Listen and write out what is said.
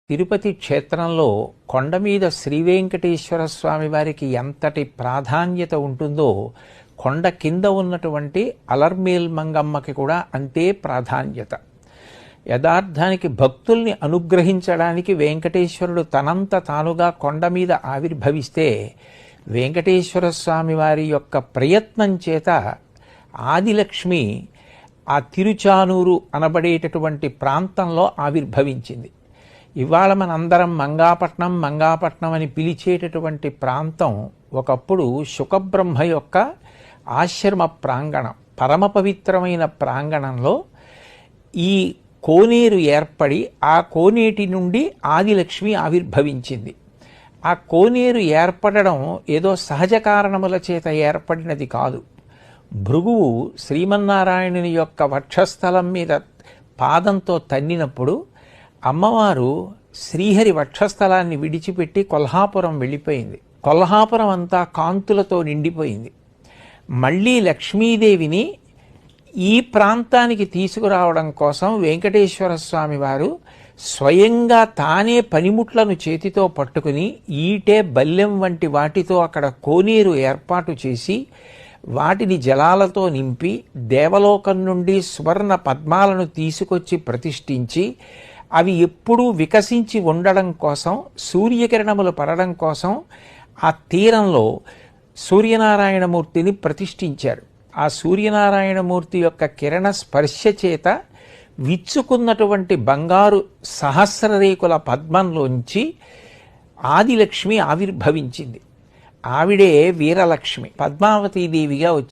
తిరుపతి క్షేత్రంలో కొండ మీద శ్రీ వెంకటేశ్వర స్వామి వారికి ఎంతటి ప్రాధాన్యత ఉంటుందో కొండ కింద ఉన్నటువంటి అలర్మేల్ మంగమ్మకి కూడా అంతే ప్రాధాన్యత. యథార్థానికి భక్తుల్ని అనుగ్రహించడానికి వెంకటేశ్వరుడు తనంత తానుగా కొండ మీద ఆవిర్భవిస్తే వెంకటేశ్వర స్వామి వారి యొక్క ప్రయత్నం చేత ఆదిలక్ష్మి ఆ తిరుచానూరు అనబడేటటువంటి ప్రాంతంలో ఆవిర్భవించింది. ఇవాళ మనందరం మంగాపట్నం అని పిలిచేటటువంటి ప్రాంతం ఒకప్పుడు శుకబ్రహ్మ యొక్క ఆశ్రమ ప్రాంగణం, పరమ పవిత్రమైన ప్రాంగణంలో ఈ కోనేరు ఏర్పడి ఆ కోనేటి నుండి ఆదిలక్ష్మి ఆవిర్భవించింది. ఆ కోనేరు ఏర్పడడం ఏదో సహజ కారణముల చేత ఏర్పడినది కాదు. భృగువు శ్రీమన్నారాయణుని యొక్క వక్షస్థలం మీద పాదంతో తన్నినప్పుడు అమ్మవారు శ్రీహరి వక్షస్థలాన్ని విడిచిపెట్టి కొల్హాపురం వెళ్ళిపోయింది. కొల్హాపురం అంతా కాంతులతో నిండిపోయింది. మళ్ళీ లక్ష్మీదేవిని ఈ ప్రాంతానికి తీసుకురావడం కోసం వెంకటేశ్వర స్వామి వారు స్వయంగా తానే పనిముట్లను చేతితో పట్టుకుని ఈటే బల్లెం వంటి వాటితో అక్కడ కోనేరు ఏర్పాటు చేసి వాటిని జలాలతో నింపి దేవలోకం నుండి సువర్ణ పద్మాలను తీసుకొచ్చి ప్రతిష్ఠించి అవి ఎప్పుడూ వికసించి ఉండడం కోసం, సూర్యకిరణములు పడడం కోసం ఆ తీరంలో సూర్యనారాయణమూర్తిని ప్రతిష్ఠించారు. ఆ సూర్యనారాయణమూర్తి యొక్క కిరణ స్పర్శ చేత విచ్చుకున్నటువంటి బంగారు సహస్రరేకుల పద్మంలోంచి ఆదిలక్ష్మి ఆవిర్భవించింది. ఆవిడే వీరలక్ష్మి, పద్మావతీదేవిగా వచ్చింది.